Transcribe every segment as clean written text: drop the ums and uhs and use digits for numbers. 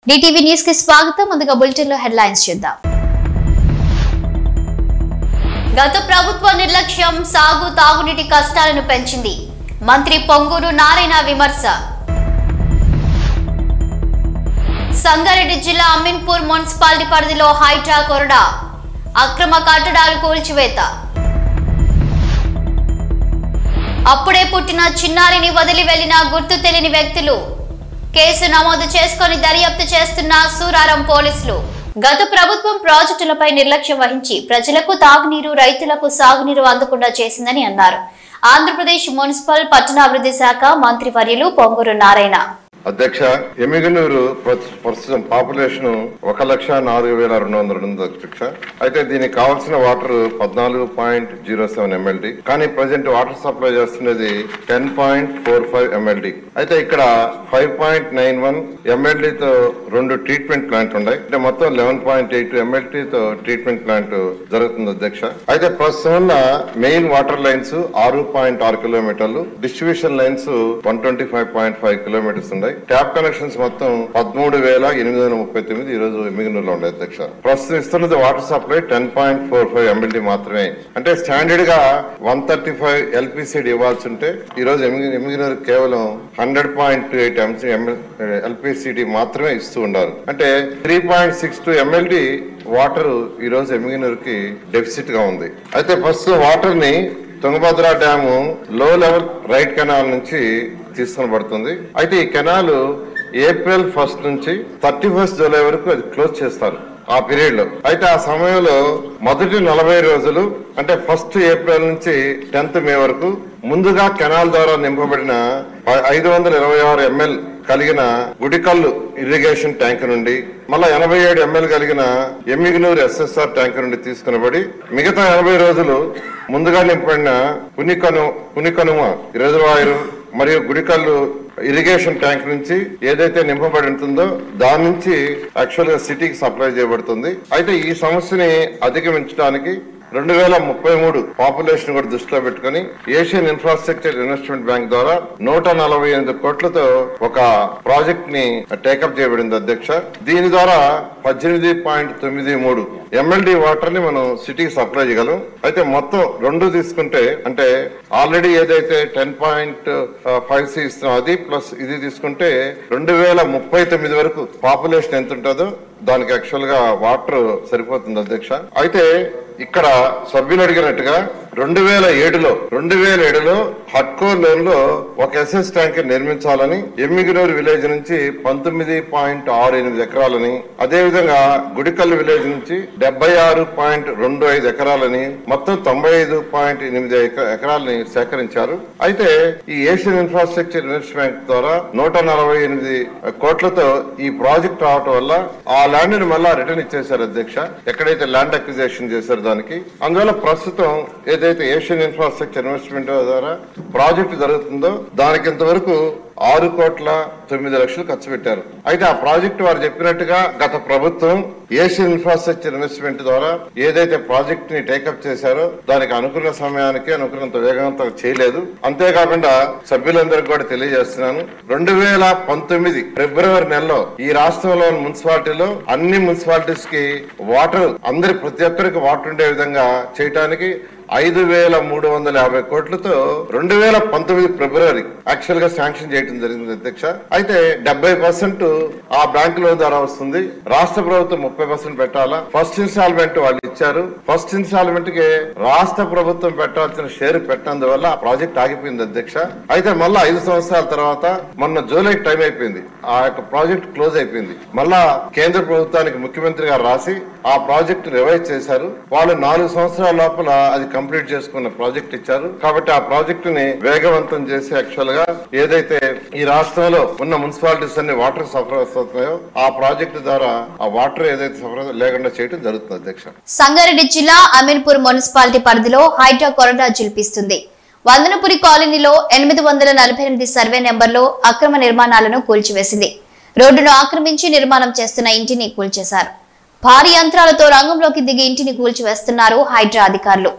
DTV news కి స్వాగతం. ముందుగా బులెటిన్ లో హెడ్లైన్స్ చూద్దాం. గత ప్రభుత్వ నిర్లక్ష్యం సాగు తాగునీటి కష్టాలను పెంచింది. మంత్రి పొంగూరు నారాయణ విమర్శ. సంగారెడ్డి జిల్లా అమీన్పూర్ మున్సిపాలిటీ పరిధిలో హైడ్రా కొరడా అక్రమ కట్టడాలు కూల్చివేత. అప్పుడే పుట్టిన చిన్నారిని వదిలి వెళ్లిన గుర్తు తెలియని వ్యక్తులు. కేసు నమోదు చేసుకుని దర్యాప్తు చేస్తున్న సూరారం పోలీసులు. గత ప్రభుత్వం ప్రాజెక్టులపై నిర్లక్ష్యం వహించి ప్రజలకు తాగునీరు, రైతులకు సాగునీరు అందకుండా చేసిందని అన్నారు. ఆంధ్రప్రదేశ్ మున్సిపల్ పట్టణాభివృద్ధి శాఖ మంత్రి వర్యులు పొంగూరు నారాయణ. అధ్యక్ష, ఎమ్మిగనూరు ప్రస్తుతం పాపులేషన్ 1,04,200 ఉంది అధ్యక్ష. అయితే దీనికి కావాల్సిన వాటర్ 14.07 MLD, కానీ ప్రజెంట్ వాటర్ సప్లై చేస్తున్నది 10.45 MLD. అయితే ఇక్కడ 5.91 MLD తో 2 ట్రీట్మెంట్ ప్లాంట్ ఉన్నాయి. అంటే మొత్తం 11.82 MLD తో ట్రీట్మెంట్ ప్లాంట్ జరుగుతుంది అధ్యక్ష. అయితే ప్రస్తుతం మెయిన్ వాటర్ లైన్స్ 6.6 కిలోమీటర్లు, డిస్ట్రిబ్యూషన్ లైన్స్ 125.5 కిలోమీటర్స్ ఉన్నాయి. ట్యాప్ కనెక్షన్స్ మొత్తం 13,839 ఈ రోజు ఎమ్మిగనూరులో ఉండే అధ్యక్ష. ప్రస్తుతం ఇస్తున్నది వాటర్ సప్లై 10.45 MLD మాత్రమే. అంటే స్టాండర్డ్ గా 135 LPCD ఇవ్వాల్సి ఉంటే ఈ రోజు ఎమ్మిగనూరు కేవలం 100.28 LPCD మాత్రమే ఇస్తూ ఉన్నారు. అంటే 3.62 MLD వాటర్ ఈ రోజు ఎమ్మిగనూరుకి డెఫిసిట్ గా ఉంది. అయితే ప్రస్తుతం వాటర్ ని తుంగభద్ర డ్యాము లో లెవెల్ రైట్ కెనాల్ నుంచి తీసుకొనబడుతుంది. అయితే ఈ కెనాల్ ఏప్రిల్ 1 నుంచి 31 జూలై వరకు అది క్లోజ్ చేస్తారు ఆ పీరియడ్ లో. అయితే ఆ సమయంలో మొదటి 40 రోజులు అంటే 1 ఏప్రిల్ నుంచి 10 మే వరకు ముందుగా కెనాల్ ద్వారా నింపబడిన 526 ml కలిగిన గుడికల్లు ఇరిగేషన్ ట్యాంక్ నుండి, మళ్ళా 87 ml కలిగిన ఎమ్మిగనూరు SSR ట్యాంక్ నుండి తీసుకునబడి మిగతా 80 రోజులు ముందుగా నింపబడిన పునికనుమ రిజర్వాయర్ మరియు గుడికల్లు ఇరిగేషన్ ట్యాంక్ నుంచి ఏదైతే నింపబడి ఉంటుందో దాని నుంచి యాక్చువల్ గా సిటీకి సప్లై చేయబడుతుంది. అయితే ఈ సమస్యని అధిగమించడానికి 2033 పాపులేషన్ కూడా దృష్టిలో పెట్టుకుని ఏషియన్ ఇన్ఫ్రాస్ట్రక్చర్ ఇన్వెస్ట్మెంట్ బ్యాంక్ ద్వారా 148 కోట్లతో ఒక ప్రాజెక్ట్ ని టేకప్ చేయబడింది అధ్యక్ష. దీని ద్వారా 18.93 MLD వాటర్ ని మనం సిటీకి సప్లై చేయగలం. అయితే మొత్తం 2 తీసుకుంటే అంటే ఆల్రెడీ ఏదైతే 10.5C ఇస్తున్నాం అది ప్లస్ ఇది తీసుకుంటే 2039 వరకు పాపులేషన్ ఎంత ఉంటుందో దానికి యాక్చువల్ గా వాటర్ సరిపోతుంది అధ్యక్ష. అయితే ఇక్కడ సభ్యులు అడిగినట్టుగా 2007లో హట్కో లోన్ లో ఒక SS ట్యాంక్ నిర్మించాలని ఎమ్మిగనూరు విలేజ్ నుంచి 19.68 ఎకరాలని, అదే విధంగా గుడికల్లు విలేజ్ నుంచి 76.25 ఎకరాలని, మొత్తం 95.8 ఎకరాలని సేకరించారు. అయితే ఈ ఏషియన్ ఇన్ఫ్రాస్ట్రక్చర్ ఇన్వెస్ట్మెంట్ బ్యాంక్ ద్వారా 148 కోట్లతో ఈ ప్రాజెక్ట్ రావటం వల్ల ఆ ల్యాండ్ ని మళ్ళా రిటర్న్ ఇచ్చేశారు అధ్యక్ష, ఎక్కడైతే ల్యాండ్ అక్విజిషన్ చేశారు దానికి. అందువల్ల ప్రస్తుతం ఏదైతే ఏషియన్ ఇన్ఫ్రాస్ట్రక్చర్ ఇన్వెస్ట్మెంట్ ద్వారా ప్రాజెక్ట్ జరుగుతుందో దానికి ఇంతవరకు 6,09,00,000 ఖర్చు పెట్టారు. అయితే ఆ ప్రాజెక్టు వారు చెప్పినట్టుగా గత ప్రభుత్వం ఏషియన్ ఇన్ఫ్రాస్ట్రక్చర్ ఇన్వెస్ట్మెంట్ ద్వారా ఏదైతే ప్రాజెక్ట్ ని టేకప్ చేశారో దానికి అనుకున్న సమయానికి అనుకున్నంత వేగవంతం చేయలేదు. అంతేకాకుండా సభ్యులందరికీ కూడా తెలియజేస్తున్నాను, 2019 ఫిబ్రవరి నెలలో ఈ రాష్ట్రంలోని మున్సిపాలిటీలో అన్ని మున్సిపాలిటీస్ కి వాటర్ ప్రతి ఒక్కరికి వాటర్ ఉండే విధంగా చేయడానికి 5,350 కోట్లతో 2019 ఫిబ్రవరి యాక్చువల్ గా శాంక్షన్ చేయడం జరిగింది అధ్యక్ష. అయితే 70% ఆ బ్యాంక్ లోన్ ద్వారా వస్తుంది. రాష్ట్ర ప్రభుత్వం 30% పెట్టాలా. ఫస్ట్ ఇన్స్టాల్మెంట్ వాళ్ళు ఇచ్చారు. ఫస్ట్ ఇన్స్టాల్మెంట్ కి రాష్ట్ర ప్రభుత్వం పెట్టాల్సిన షేర్ పెట్టినందువల్ల ఆ ప్రాజెక్ట్ ఆగిపోయింది అధ్యక్ష. అయితే మళ్ళా 5 సంవత్సరాల తర్వాత మొన్న జూలై టైం అయిపోయింది, ఆ యొక్క ప్రాజెక్ట్ క్లోజ్ అయిపోయింది. మళ్ళా కేంద్ర ప్రభుత్వానికి ముఖ్యమంత్రి గారు రాసి ఆ ప్రాజెక్ట్ రివైజ్ చేశారు. వాళ్ళు 4 సంవత్సరాల లోపల అది కంప్లీట్ చేసుకున్న ప్రాజెక్ట్ ఇచ్చారు. కాబట్టి ఆ ప్రాజెక్టు ని వేగవంతం చేసి యాక్చువల్ గా ఏదైతే ఈ రాష్ట్రంలో ఉన్న మున్సిపాలిటీస్ అన్ని వాటర్ సఫర్ అవుతున్నాయో ఆ ప్రాజెక్టు ద్వారా ఆ వాటర్ ఏదైతే సఫర్ లేకుండా చేయడం జరుగుతుంది అధ్యక్ష. సంగారెడ్డి జిల్లా అమీన్పూర్ మున్సిపాలిటీ పరిధిలో హైడ్రా కొరడా జిల్పిస్తుంది. వందనపురి కాలనీలో 848 సర్వే నెంబర్లో అక్రమ నిర్మాణాలను కూల్చివేసింది. రోడ్డును ఆక్రమించి నిర్మాణం చేస్తున్న ఇంటిని కూల్చేశారు. భారీ యంత్రాలతో రంగంలోకి దిగి ఇంటిని కూల్చివేస్తున్నారు హైడ్రా అధికారులు.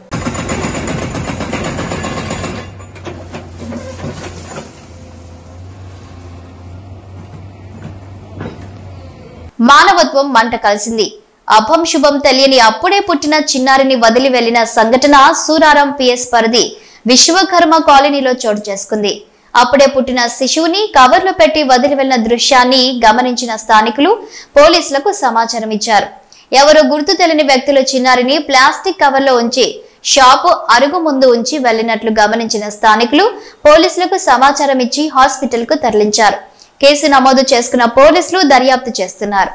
మానవత్వం మంట కలిసింది. అభం శుభం తెలియని అప్పుడే పుట్టిన చిన్నారిని వదిలి వెళ్లిన సంఘటన సూరారం పిఎస్ పరిధి విశ్వకర్మ కాలనీలో చోటు చేసుకుంది. అప్పుడే పుట్టిన శిశువుని కవర్లో పెట్టి వదిలి వెళ్లిన దృశ్యాన్ని గమనించిన స్థానికులు పోలీసులకు సమాచారం ఇచ్చారు. ఎవరో గుర్తు తెలియని వ్యక్తులు చిన్నారిని ప్లాస్టిక్ కవర్లో ఉంచి షాపు అరుగు ముందు ఉంచి వెళ్లినట్లు గమనించిన స్థానికులు పోలీసులకు సమాచారం ఇచ్చి హాస్పిటల్ కు తరలించారు. కేసు నమోదు చేసుకున్న పోలీసులు దర్యాప్తు చేస్తున్నారు.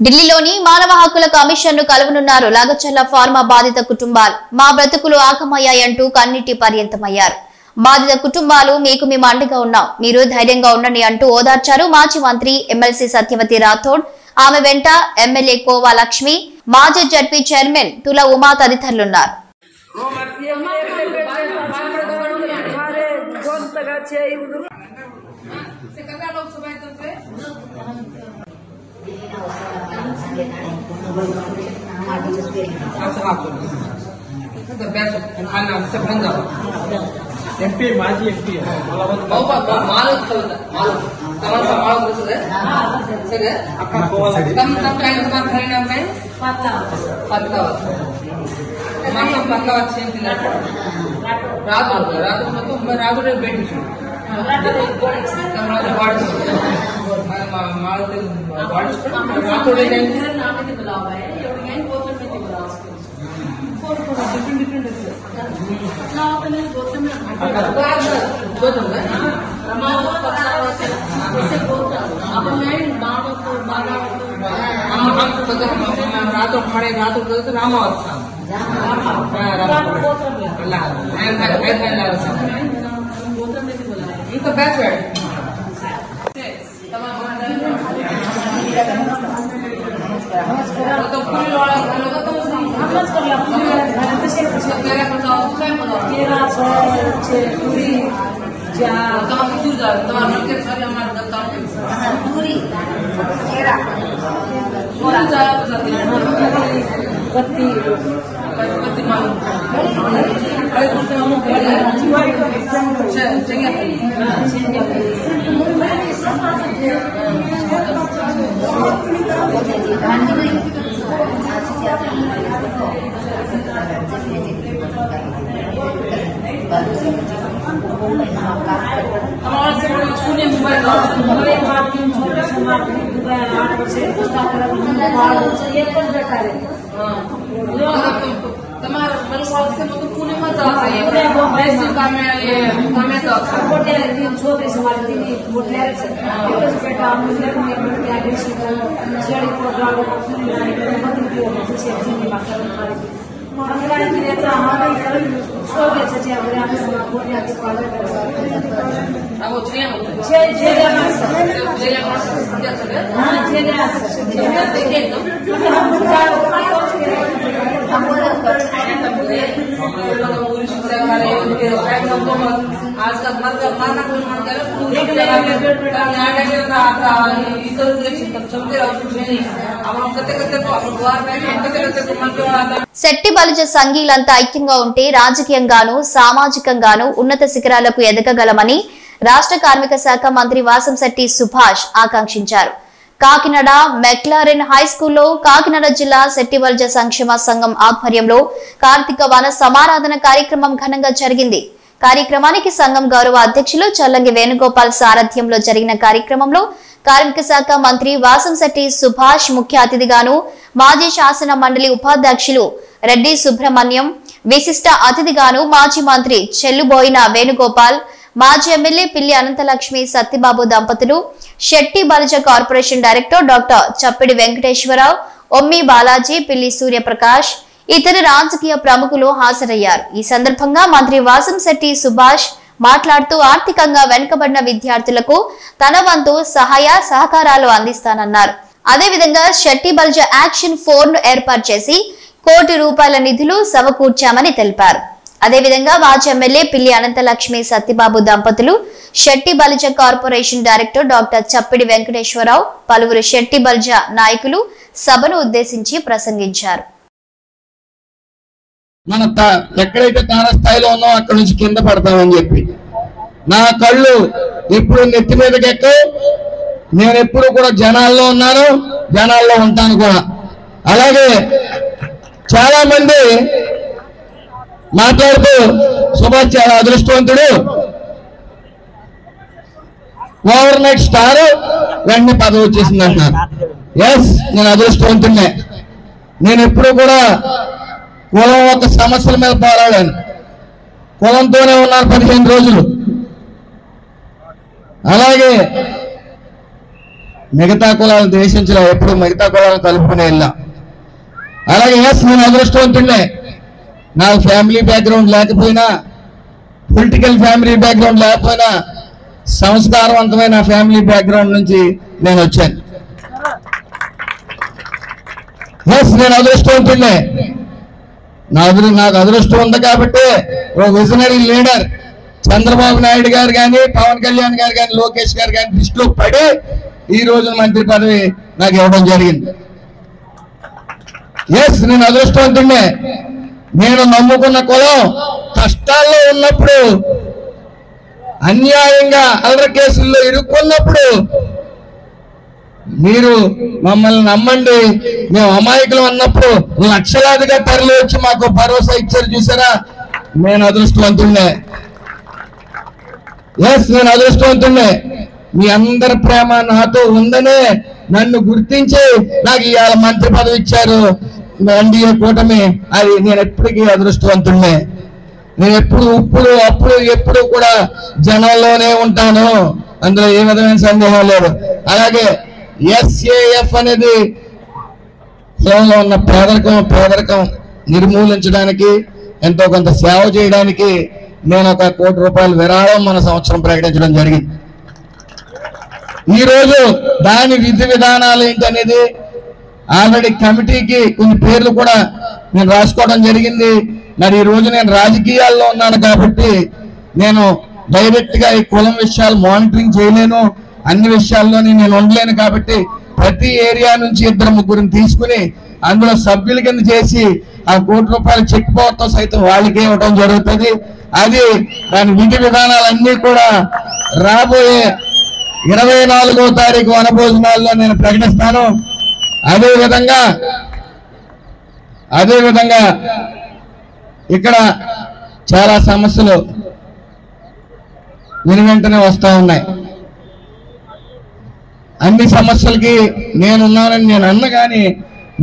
ఢిల్లీలోని మానవ హక్కుల కమిషన్ ను కలవనున్నారు లాగచర్ల ఫార్మా బాధిత కుటుంబాలు. మా బ్రతుకులు ఆకమయ్యాయంటూ కన్నీటి పర్యంతమయ్యారు. బాధిత కుటుంబాలు మీకు మేము అండగా ఉన్నాం, మీరు ధైర్యంగా ఉండండి అంటూ ఓదార్చారు మాజీ మంత్రి ఎమ్మెల్సీ సత్యవతి రాథోడ్. ఆమె వెంట ఎమ్మెల్యే కోవా లక్ష్మి, మాజీ జడ్పీ చైర్మన్ తుల ఉమా తదితరులున్నారు. MP माजी MP శెట్టి బలిజ సంఘీలంతా ఐక్యంగా ఉంటే రాజకీయంగాను సామాజికంగాను ఉన్నత శిఖరాలకు ఎదగగలమని రాష్ట్ర కార్మిక శాఖ మంత్రి వాసంశెట్టి సుభాష్ ఆకాంక్షించారు. కాకినాడ మెక్లారెన్ హై స్కూల్లో కాకినాడ జిల్లా శెట్టి బలిజ సంక్షేమ సంఘం ఆధ్వర్యంలో కార్తీక వన సమారాధన కార్యక్రమం ఘనంగా జరిగింది. కార్యక్రమానికి సంఘం గౌరవ అధ్యక్షులు చల్లంగి వేణుగోపాల్ సారథ్యంలో జరిగిన కార్యక్రమంలో కార్మిక శాఖ మంత్రి వాసంశెట్టి సుభాష్ ముఖ్య అతిథిగాను, మాజీ శాసన మండలి ఉపాధ్యక్షులు రెడ్డి సుబ్రహ్మణ్యం విశిష్ట అతిథిగాను మాజీ మంత్రి చెల్లుబోయిన వేణుగోపాల్, మాజీ ఎమ్మెల్యే పిల్లి అనంతలక్ష్మి సత్యబాబు దంపతులు, Setti Balija corporation director doctor Chappidi Venkateswararao, Ommi Balaji, Pilli Suryaprakash, ఇతర రాజకీయ ప్రముఖులు హాజరయ్యారు. ఈ సందర్భంగా మంత్రి వాసంశెట్టి సుభాష్ మాట్లాడుతూ ఆర్థికంగా వెనుకబడిన విద్యార్థులకు తన వంతు సహాయ సహకారాలు అందిస్తానన్నారు. అదేవిధంగా శెట్టి బలిజ యాక్షన్ 4 ను ఏర్పాటు చేసి ₹1 కోటి నిధులు సమకూర్చామని తెలిపారు. అదేవిధంగా వాచ్ ఎమ్మెల్యే పిల్లి అనంతలక్ష్మి సత్యబాబు దంపతులు, Setti Balija corporation director doctor Chappidi Venkateswararao, పలువురు శెట్టి బలిజ నాయకులు సభను ఉద్దేశించి ప్రసంగించారు. మన ఎక్కడైతే తారస్థాయిలో ఉన్నామో అక్కడి నుంచి కింద పడతామని చెప్పి నా కళ్ళు ఎప్పుడు నెత్తి మీదకెక్క, నేను ఎప్పుడు కూడా జనాల్లో ఉన్నాను, జనాల్లో ఉంటాను కూడా. అలాగే చాలా మంది మాట్లాడుతూ సుభాష్ చాలా అదృష్టవంతుడు, ఓవర్ నైట్ స్టార్, వెంటనే పదవి వచ్చేసింది అంటున్నారు. ఎస్, నేను అదృష్టవంతున్నే. నేను ఎప్పుడు కూడా కులం ఒక సమస్యల మీద పోరాడాను, కులంతోనే ఉన్నాను 15 రోజులు. అలాగే మిగతా కులాలు దేశించలే, ఎప్పుడు మిగతా కులాలను కలుపుకునే వెళ్ళా. అలాగే ఎస్, నేను అదృష్టవంతున్నే. నాకు ఫ్యామిలీ బ్యాక్గ్రౌండ్ లేకపోయినా, పొలిటికల్ ఫ్యామిలీ బ్యాక్గ్రౌండ్ లేకపోయినా, సంస్కారవంతమైన ఫ్యామిలీ బ్యాక్గ్రౌండ్ నుంచి నేను వచ్చాను. ఎస్, నేను అదృష్టవంతున్నే. నాకు అదృష్టం ఉంది కాబట్టి ఒక విజనరీ లీడర్ చంద్రబాబు నాయుడు గారు కానీ, పవన్ కళ్యాణ్ గారు కానీ, లోకేష్ గారు కానీ దృష్టిలో పడి ఈ రోజు మంత్రి పదవి నాకు ఇవ్వడం జరిగింది. ఎస్, నేను అదృష్టవంతున్నే. నేను నమ్ముకున్న కులం కష్టాల్లో ఉన్నప్పుడు, అన్యాయంగా అల్లరి కేసుల్లో ఇరుక్కున్నప్పుడు మీరు మమ్మల్ని నమ్మండి, మేము అమాయకులు అన్నప్పుడు లక్షలాదిగా తరలి వచ్చి మాకు భరోసా ఇచ్చారు చూసారా, నేను అదృష్టవంతున్నే. ఎస్, నేను అదృష్టవంతున్నే. మీ అందరి ప్రేమ నాతో ఉందనే నన్ను గుర్తించి నాకు ఇవాళ మంత్రి పదవి ఇచ్చారు ఎన్డీఏ కూటమి. అది నేను ఎప్పటికీ అదృష్టవంతున్నే. నేను అప్పుడు ఎప్పుడు కూడా జనంలోనే ఉంటాను, అందులో ఏ విధమైన సందేహం లేదు. అలాగే ఎస్ఏఎఫ్ అనేది కులంలో ఉన్న పేదరికం నిర్మూలించడానికి, ఎంతో కొంత సేవ చేయడానికి నేను 1 కోటి రూపాయల విరాళం మన సంవత్సరం ప్రకటించడం జరిగింది. ఈరోజు దాని విధి విధానాలు ఏంటనేది ఆల్రెడీ కమిటీకి కొన్ని పేర్లు కూడా నేను రాసుకోవడం జరిగింది. మరి ఈ రోజు నేను రాజకీయాల్లో ఉన్నాను కాబట్టి నేను డైరెక్ట్ గా ఈ కులం విషయాలు మానిటరింగ్ చేయలేను, అన్ని విషయాల్లోని నేను ఉండలేను. కాబట్టి ప్రతి ఏరియా నుంచి 2-3 తీసుకుని అందులో సభ్యుల కింద చేసి ఆ 1 కోటి రూపాయల చెక్ పవర్తో సైతం వాళ్ళకి ఇవ్వడం జరుగుతుంది. అది దాని విధి విధానాలన్నీ కూడా రాబోయే 24వ తారీఖు వనభోజనాల్లో నేను ప్రకటిస్తాను. అదేవిధంగా ఇక్కడ చాలా సమస్యలు వెంటనే వస్తూ ఉన్నాయి. అన్ని సమస్యలకి నేనున్నానని నేను అన్న, కానీ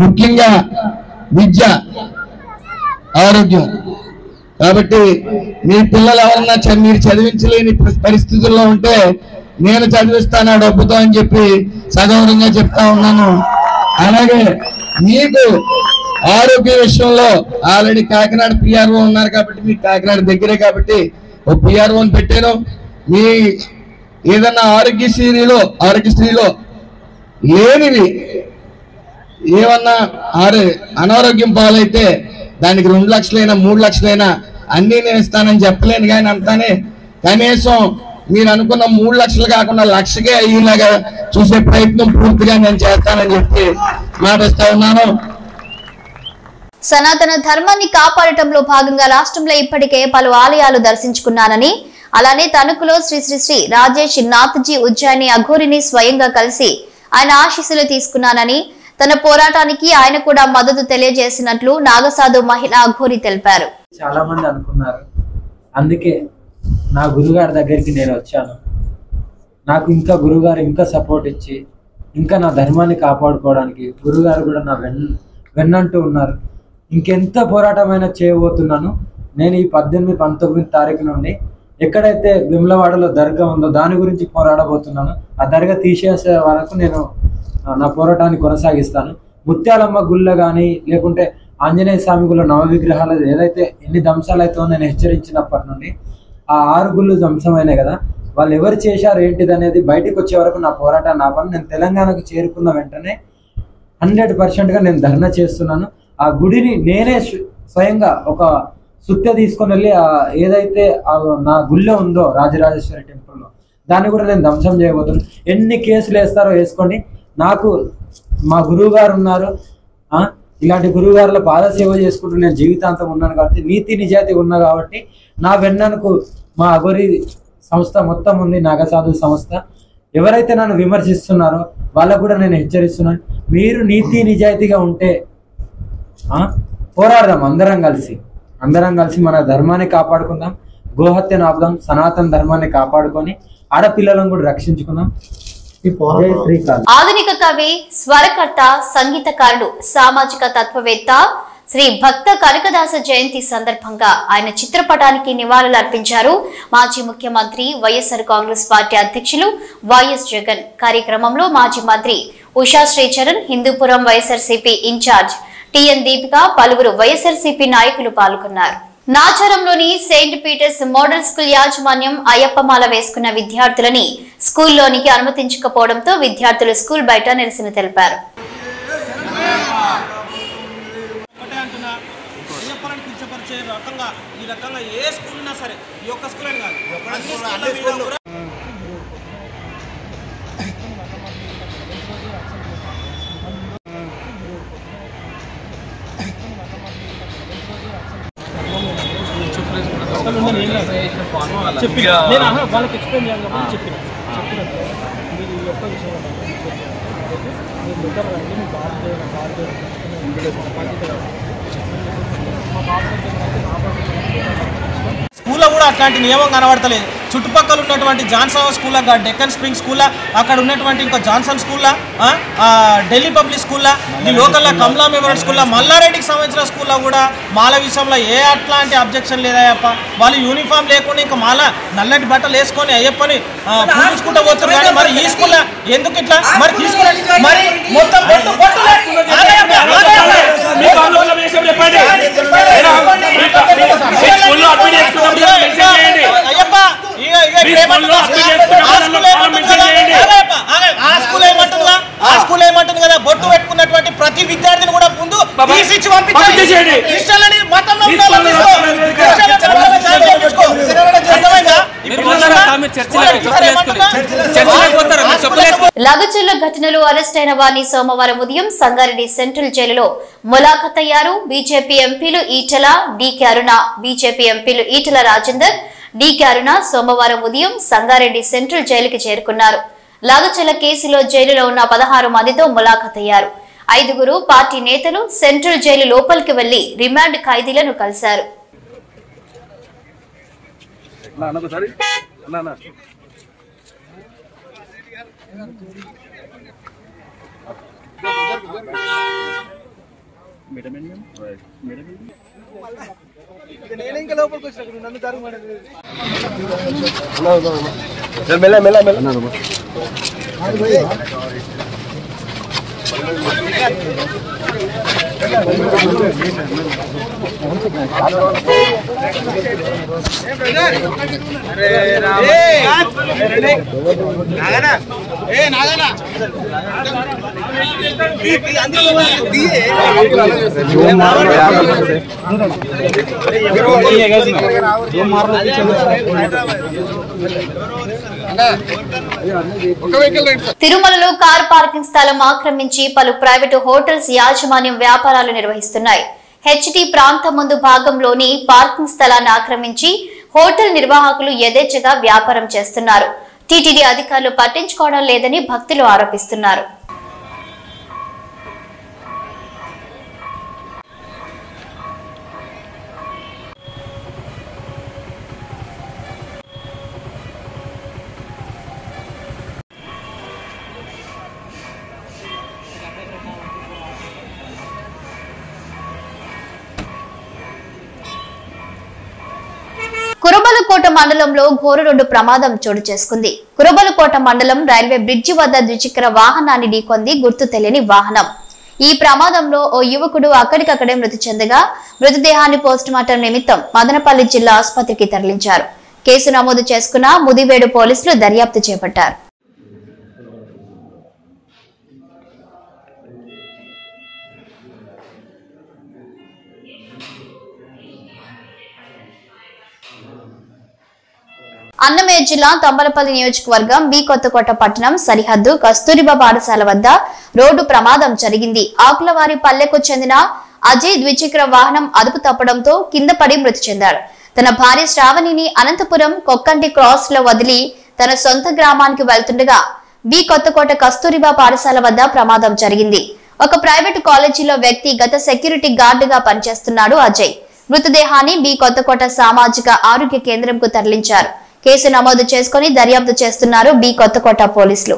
ముఖ్యంగా విద్య, ఆరోగ్యం. కాబట్టి మీ పిల్లలు ఎవరన్నా మీరు చదివించలేని పరిస్థితుల్లో ఉంటే నేను చదివిస్తాను డబ్బుతో అని చెప్పి సగౌరవంగా చెప్తా ఉన్నాను. అలాగే మీకు ఆరోగ్య విషయంలో ఆల్రెడీ కాకినాడ పిఆర్ఓ ఉన్నారు కాబట్టి, మీకు కాకినాడ దగ్గరే కాబట్టి ఓ పిఆర్ఓని పెట్టాను. మీ ఏదన్నా ఆరోగ్యశ్రీలో లేనివి ఏమన్నా అనారోగ్యం పాలైతే దానికి 2 లక్షలైనా 3 లక్షలైనా అన్నీ నేను ఇస్తానని చెప్పలేను, కానీ అంతానే కనీసం మీరు అనుకున్న 3 లక్షలు కాకుండా 1 లక్షకే అయ్యేలాగా చూసే ప్రయత్నం పూర్తిగా నేను చేస్తానని చెప్పి మాటిస్తా ఉన్నాను. సనాతన ధర్మాన్ని కాపాడటంలో భాగంగా రాష్ట్రంలో ఇప్పటికే పలు ఆలయాలు దర్శించుకున్నానని, అలానే తణుకులో శ్రీ శ్రీ శ్రీ రాజేష్ నాథ్జీ ఉజ్జయిని అఘోరిని స్వయంగా కలిసి ఆయన ఆశీస్సులు తీసుకున్నానని, తన పోరాటానికి ఆయన కూడా మద్దతు తెలియజేసినట్లు నాగసాధు మహిళా అఘోరి తెలిపారు. చాలా మంది అనుకున్నారు, అందుకే నా గురుగారి దగ్గరికి నేను వచ్చాను. నాకు ఇంకా గురుగారు ఇంకా సపోర్ట్ ఇచ్చి ఇంకా నా ధర్మాన్ని కాపాడుకోవడానికి గురుగారు కూడా నా వెన్నంటూ ఉన్నారు. ఇంకెంత పోరాటమైనా చేయబోతున్నాను. నేను ఈ 18-19 తారీఖు నుండి ఎక్కడైతే విమలవాడలో దర్గా ఉందో దాని గురించి పోరాడబోతున్నాను. ఆ దర్గా తీసేసే వరకు నేను నా పోరాటాన్ని కొనసాగిస్తాను. ముత్యాలమ్మ గుళ్ళ కానీ లేకుంటే ఆంజనేయ స్వామి గుళ్ళ నవ విగ్రహాలు ఏదైతే ఎన్ని ధ్వంసాలు అయితే నేను హెచ్చరించినప్పటి నుండి ఆ 6 గుళ్ళు ధ్వంసమైనాయి కదా, వాళ్ళు ఎవరు చేశారు ఏంటిది అనేది బయటకు వచ్చే వరకు నా పోరాటాన్ని ఆపను. నేను తెలంగాణకు చేరుకున్న వెంటనే 100% నేను ధర్నా చేస్తున్నాను. ఆ గుడిని నేనే స్వయంగా ఒక సుత్త తీసుకొని వెళ్ళి ఏదైతే నా గుళ్ళో ఉందో రాజరాజేశ్వరి టెంపుల్లో దాన్ని కూడా నేను ధ్వంసం చేయబోతున్నాను. ఎన్ని కేసులు వేస్తారో వేసుకోండి. నాకు మా గురువు గారు ఉన్నారు. ఇలాంటి గురువు గారుల పాద సేవ చేసుకుంటూ నేను జీవితాంతం ఉన్నాను కాబట్టి, నీతి నిజాయితీ ఉన్నా కాబట్టి నా వెన్నకు మా అఘోరి సంస్థ మొత్తం ఉంది, నాగసాధు సంస్థ. ఎవరైతే నన్ను విమర్శిస్తున్నారో వాళ్ళకు కూడా నేను హెచ్చరిస్తున్నాను, మీరు నీతి నిజాయితీగా ఉంటే పోరాడదాం. అందరం కలిసి మన ధర్మాన్ని కాపాడుకుందాం, గోహత్యను ఆపుదాం, సనాతన ధర్మాన్ని కాపాడుకొని ఆడపిల్లలను కూడా రక్షించుకుందాం. ఆధునిక కవి, స్వరకర్త, సంగీతకారుడు, సామాజిక తత్వవేత్త శ్రీ భక్త కనకదాస జయంతి సందర్భంగా ఆయన చిత్రపటానికి నివాళులు అర్పించారు మాజీ ముఖ్యమంత్రి, వైఎస్ఆర్ కాంగ్రెస్ పార్టీ అధ్యక్షులు వైఎస్ జగన్. కార్యక్రమంలో మాజీ మంత్రి ఉషా శ్రీచరణ్, హిందూపురం వైఎస్ఆర్సీపీ ఇన్ఛార్జ్ టిఎన్ దీపిక, పలువురు వైఎస్ఆర్సీపీ నాయకులు పాల్గొన్నారు. నాచారంలోని సెయింట్ పీటర్స్ మోడల్ స్కూల్ యాజమాన్యం అయ్యప్పమాల వేసుకున్న విద్యార్థులని స్కూల్లోనికి అనుమతించకపోవడంతో విద్యార్థులు స్కూల్ బయట నిరసన తెలిపారు. వాళ్ళకి ఎక్స్ప్లెయిన్ చేయాలి కాబట్టి చెప్పిన మీరు ఈ యొక్క విషయం మీరు లెటర్ రండి, మీ బాధ్యత మా బాధ్యత స్కూల్లో కూడా అట్లాంటి నియమం కనబడతలేదు. చుట్టుపక్కల ఉన్నటువంటి జాన్సన్ స్కూల్లో, డెక్కన్ స్ప్రింగ్ స్కూల్లో, అక్కడ ఉన్నటువంటి ఇంకో జాన్సన్ స్కూల్లో, ఢిల్లీ పబ్లిక్ స్కూల్లో, ఈ లోకల్లో కమలా మెమోరియల్ స్కూల్లో, మల్లారెడ్డికి సంబంధించిన స్కూల్లో కూడా మాల విషయంలో అట్లాంటి అబ్జెక్షన్ లేదయ్యప్ప. వాళ్ళు యూనిఫామ్ లేకుండా ఇంకా మాల నల్లటి బట్టలు వేసుకొని అయ్యప్పని పూజించుకుంటూ పోతారు. కానీ మరి ఈ స్కూల్లో ఎందుకు ఇట్లా మరి తీసుకుని మరి మొత్తం ఏమంటుంది కదా, బొట్టు పెట్టుకున్నటువంటి ప్రతి విద్యార్థిని కూడా ముందు తీసిచ్చి పంపించాలి. లగచర్ల ఘటనలో అరెస్ట్ అయిన వారిని సోమవారం ఉదయం సంగారెడ్డి సెంట్రల్ జైలులో ములాఖత్ అయ్యారు. బీజేపీ ఎంపీలు ఈటల, డీకే అరుణ, బీజేపీ ఎంపీలు ఈటల రాజేందర్, డీకే అరుణ సోమవారం ఉదయం సంగారెడ్డి సెంట్రల్ జైలుకి చేరుకున్నారు. లగచర్ల కేసులో జైలులో ఉన్న 16 మందితో ములాఖత్ అయ్యారు. 5గురు పార్టీ నేతలు సెంట్రల్ జైలు లోపలికి వెళ్లి రిమాండ్ ఖైదీలను కలిశారు. తిరుమలలో కార్ పార్కింగ్ స్థలం ఆక్రమించి పలు ప్రైవేటు హోటల్స్ యాజమాన్యం వ్యాపారాలు నిర్వహిస్తున్నాయి. హెచ్టీ ప్రాంతం ముందు భాగంలోని పార్కింగ్ స్థలాన్ని ఆక్రమించి హోటల్ నిర్వాహకులు యథేచ్ఛగా వ్యాపారం చేస్తున్నారు. టీటీడీ అధికారులు పట్టించుకోవడం లేదని భక్తులు ఆరోపిస్తున్నారు. కురబలకోట మండలంలో ఘోర రోడ్డు ప్రమాదం చోటు చేసుకుంది. కురబలకోట మండలం రైల్వే బ్రిడ్జి వద్ద ద్విచక్ర వాహనాన్ని ఢీకొంది గుర్తు తెలియని వాహనం. ఈ ప్రమాదంలో ఓ యువకుడు అక్కడికక్కడే మృతి చెందగా మృతదేహాన్ని పోస్టుమార్టం నిమిత్తం మదనపల్లి జిల్లా ఆసుపత్రికి తరలించారు. కేసు నమోదు చేసుకున్న ముదివేడు పోలీసులు దర్యాప్తు చేపట్టారు. అన్నమయ్య జిల్లా తంబలపల్లి నియోజకవర్గం బి కొత్తకోట పట్టణం సరిహద్దు కస్తూరిబా పాఠశాల వద్ద రోడ్డు ప్రమాదం జరిగింది. ఆకులవారి పల్లెకు చెందిన అజయ్ ద్విచక్ర వాహనం అదుపు తప్పడంతో కింద పడి మృతి చెందాడు. తన భార్య శ్రావణిని అనంతపురం కొక్కంటి క్రాస్ లో వదిలి తన సొంత గ్రామానికి వెళ్తుండగా బి కొత్తకోట కస్తూరిబా పాఠశాల వద్ద ప్రమాదం జరిగింది. ఒక ప్రైవేటు కాలేజీలో వ్యక్తిగత సెక్యూరిటీ గార్డుగా పనిచేస్తున్నాడు అజయ్. మృతదేహాన్ని బి కొత్తకోట సామాజిక ఆరోగ్య కేంద్రంకు తరలించారు. కేసు నమోదు చేసుకుని దర్యాప్తు చేస్తున్నారు బి కొత్తకోట పోలీసులు.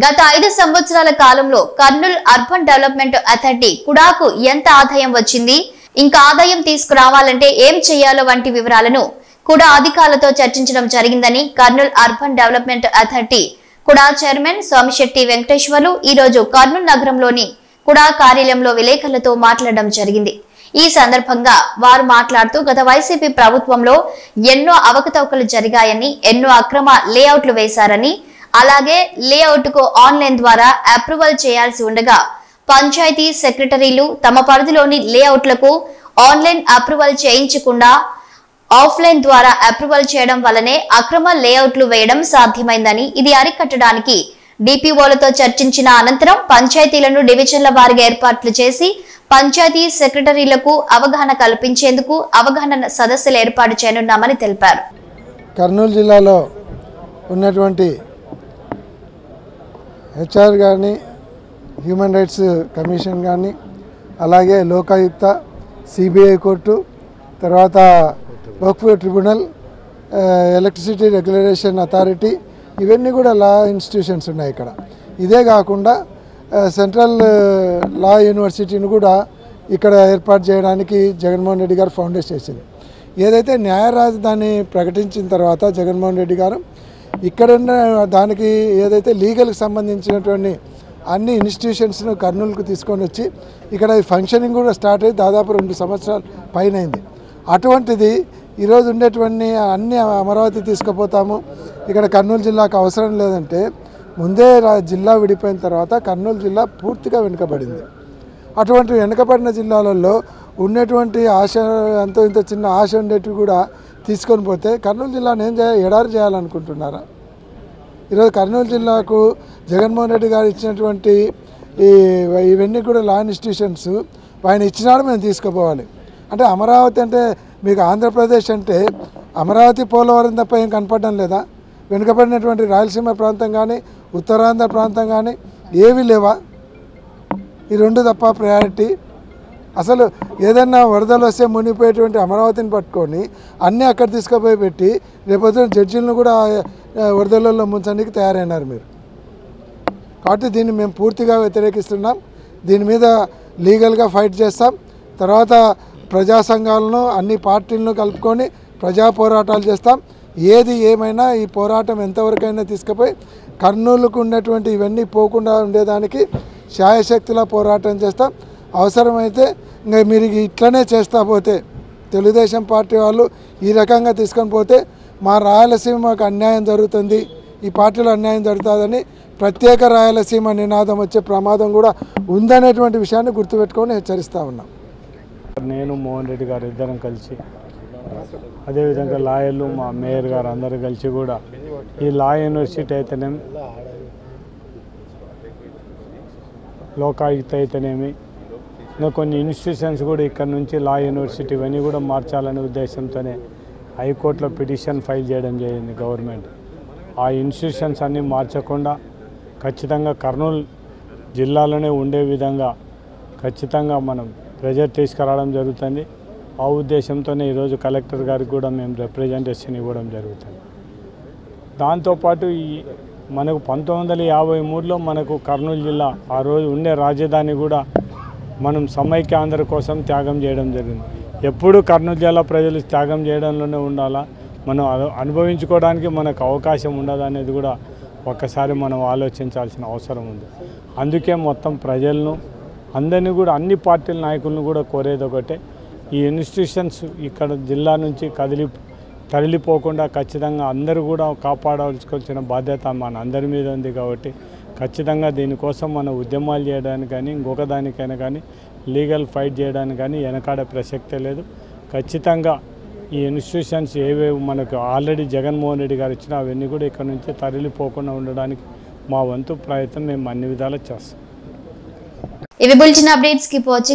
గత 5 సంవత్సరాల కాలంలో కర్నూలు అర్బన్ డెవలప్మెంట్ అథారిటీ కుడాకు ఎంత ఆదాయం వచ్చింది, ఇంకా ఆదాయం తీసుకురావాలంటే ఏం చేయాలో వంటి వివరాలను కూడా అధికారులతో చర్చించడం జరిగిందని కర్నూలు అర్బన్ డెవలప్మెంట్ అథారిటీ కుడా చైర్మన్ సోమిశెట్టి వెంకటేశ్వర్లు ఈ రోజు కర్నూలు నగరంలోని కుడా కార్యాలయంలో విలేకరులతో మాట్లాడడం జరిగింది. ఈ సందర్భంగా వారు మాట్లాడుతూ గత వైసీపీ ప్రభుత్వంలో ఎన్నో అవకతవకలు జరిగాయని, ఎన్నో అక్రమ లేఅవుట్లు వేశారని, అలాగే లేఅవుట్ కు ఆన్లైన్ ద్వారా అప్రూవల్ చేయాల్సి ఉండగా పంచాయతీ సెక్రటరీలు తమ పరిధిలోని లేఅవుట్లకు ఆన్లైన్ అప్రూవల్ చేయించకుండా ఆఫ్లైన్ ద్వారా అప్రూవల్ చేయడం వల్లనే అక్రమ లేఅవుట్లు వేయడం సాధ్యమైందని, ఇది అరికట్టడానికి డిపిఓలతో చర్చించిన అనంతరం పంచాయతీలను డివిజన్ల వారీగా ఏర్పాట్లు చేసి పంచాయతీ సెక్రటరీలకు అవగాహన కల్పించేందుకు అవగాహన సదస్సులు ఏర్పాటు చేయనున్నామని తెలిపారు. కర్నూలు జిల్లాలో ఉన్నటువంటి హెచ్ఆర్ కానీ, హ్యూమన్ రైట్స్ కమిషన్ కానీ, అలాగే లోకాయుక్త, సిబిఐ కోర్టు, తర్వాత వక్ఫ్ ట్రిబ్యునల్, ఎలక్ట్రిసిటీ రెగ్యులేషన్ అథారిటీ, ఇవన్నీ కూడా లా ఇన్స్టిట్యూషన్స్ ఉన్నాయి ఇక్కడ. ఇదే కాకుండా సెంట్రల్ లా యూనివర్సిటీని కూడా ఇక్కడ ఏర్పాటు చేయడానికి జగన్మోహన్ రెడ్డి గారు ఫౌండేషన్ చేసింది. ఏదైతే న్యాయ రాజధాని ప్రకటించిన తర్వాత జగన్మోహన్ రెడ్డి గారు ఇక్కడ ఉన్న దానికి ఏదైతే లీగల్కి సంబంధించినటువంటి అన్ని ఇన్స్టిట్యూషన్స్ను కర్నూలుకు తీసుకొని వచ్చి ఇక్కడ ఫంక్షనింగ్ కూడా స్టార్ట్ అయ్యి దాదాపు 2 సంవత్సరాల పైన అయింది. అటువంటిది ఈరోజు ఉండేటువంటి అన్ని అమరావతి తీసుకుపోతాము, ఇక్కడ కర్నూలు జిల్లాకు అవసరం లేదంటే ముందే జిల్లా విడిపోయిన తర్వాత కర్నూలు జిల్లా పూర్తిగా వెనుకబడింది. అటువంటి వెనుకబడిన జిల్లాలలో ఉన్నటువంటి ఆశ, ఎంతో ఇంత చిన్న ఆశ ఉండేటివి కూడా తీసుకొని పోతే కర్నూలు జిల్లాను ఎడారి చేయాలనుకుంటున్నారా? ఈరోజు కర్నూలు జిల్లాకు జగన్మోహన్ రెడ్డి గారు ఇచ్చినటువంటి ఇవన్నీ కూడా లా ఇన్స్టిట్యూషన్స్ ఆయన ఇచ్చినాడు, మేము తీసుకుపోవాలి. అంటే అమరావతి అంటే మీకు ఆంధ్రప్రదేశ్ అంటే అమరావతి, పోలవరం తప్ప ఏం కనపడడం లేదా? వెనుకబడినటువంటి రాయలసీమ ప్రాంతం కానీ, ఉత్తరాంధ్ర ప్రాంతం కానీ ఏవి లేవా? ఈ 2 తప్ప ప్రయారిటీ. అసలు ఏదన్నా వరదలు వస్తే మునిగిపోయేటువంటి అమరావతిని పట్టుకొని అన్నీ అక్కడ తీసుకుపోయి పెట్టి రేపొద్దున జడ్జీలను కూడా వరదలలో ముంచడానికి తయారైనారు మీరు. కాబట్టి దీన్ని మేము పూర్తిగా వ్యతిరేకిస్తున్నాం. దీని మీద లీగల్గా ఫైట్ చేస్తాం. తర్వాత ప్రజా సంఘాలను, అన్ని పార్టీలను కలుపుకొని ప్రజా పోరాటాలు చేస్తాం. ఏది ఏమైనా ఈ పోరాటం ఎంతవరకైనా తీసుకుపోయి కర్నూలుకు ఉన్నటువంటి ఇవన్నీ పోకుండా ఉండేదానికి శాయశక్తిలా పోరాటం చేస్తాం. అవసరమైతే ఇంకా మీరు ఇట్లనే చేస్తా పోతే, తెలుగుదేశం పార్టీ వాళ్ళు ఈ రకంగా తీసుకొని పోతే మా రాయలసీమకు అన్యాయం జరుగుతుంది, ఈ పార్టీలో అన్యాయం జరుగుతుందని ప్రత్యేక రాయలసీమ నినాదం వచ్చే ప్రమాదం కూడా ఉందనేటువంటి విషయాన్ని గుర్తుపెట్టుకొని హెచ్చరిస్తూ ఉన్నాం. నేను మోహన్ రెడ్డి గారు ఇద్దరం కలిసి, అదేవిధంగా లాయర్లు, మా మేయర్ గారు అందరూ కలిసి కూడా ఈ లా యూనివర్సిటీ అయితేనేమి, లోకాయుక్త అయితేనేమి, ఇంకా కొన్ని ఇన్స్టిట్యూషన్స్ కూడా ఇక్కడ నుంచి లా యూనివర్సిటీ ఇవన్నీ కూడా మార్చాలనే ఉద్దేశంతోనే హైకోర్టులో పిటిషన్ ఫైల్ చేయడం జరిగింది గవర్నమెంట్. ఆ ఇన్స్టిట్యూషన్స్ అన్నీ మార్చకుండా ఖచ్చితంగా కర్నూలు జిల్లాలోనే ఉండే విధంగా ఖచ్చితంగా మనం ప్రెజర్ తీసుకురావడం జరుగుతుంది. ఆ ఉద్దేశంతోనే ఈరోజు కలెక్టర్ గారికి కూడా మేము రిప్రజెంటేషన్ ఇవ్వడం జరుగుతుంది. దాంతోపాటు ఈ మనకు 1953లో మనకు కర్నూలు జిల్లా ఆ రోజు ఉండే రాజధాని కూడా మనం సమైక్య ఆంధ్ర కోసం త్యాగం చేయడం జరిగింది. ఎప్పుడు కర్నూలు జిల్లా ప్రజలు త్యాగం చేయడంలోనే ఉండాలా, మనం అనుభవించుకోవడానికి మనకు అవకాశం ఉండదు అనేది కూడా ఒక్కసారి మనం ఆలోచించాల్సిన అవసరం ఉంది. అందుకే మొత్తం ప్రజలను అందరినీ కూడా అన్ని పార్టీల నాయకులను కూడా కోరేది ఒకటే, ఈ ఇన్స్టిట్యూషన్స్ ఇక్కడ జిల్లా నుంచి తరలిపోకుండా ఖచ్చితంగా అందరూ కూడా కాపాడాల్సిన బాధ్యత మన అందరి మీద ఉంది. కాబట్టి ఖచ్చితంగా దీనికోసం మన ఉద్యమాలు చేయడానికి కానీ ఇంకొక దానికైనా కానీ లీగల్ ఫైట్ చేయడానికి కానీ వెనకాడే ప్రసక్తే లేదు. ఖచ్చితంగా ఈ ఇన్స్టిట్యూషన్స్ ఏవేవి మనకు ఆల్రెడీ జగన్మోహన్ రెడ్డి గారు ఇచ్చినా అవన్నీ కూడా ఇక్కడ నుంచి తరలిపోకుండా ఉండడానికి మా వంతు ప్రయత్నం మేము అన్ని విధాలు చేస్తాం. ఇవి బులెటిన్ అప్డేట్స్. Keep watching.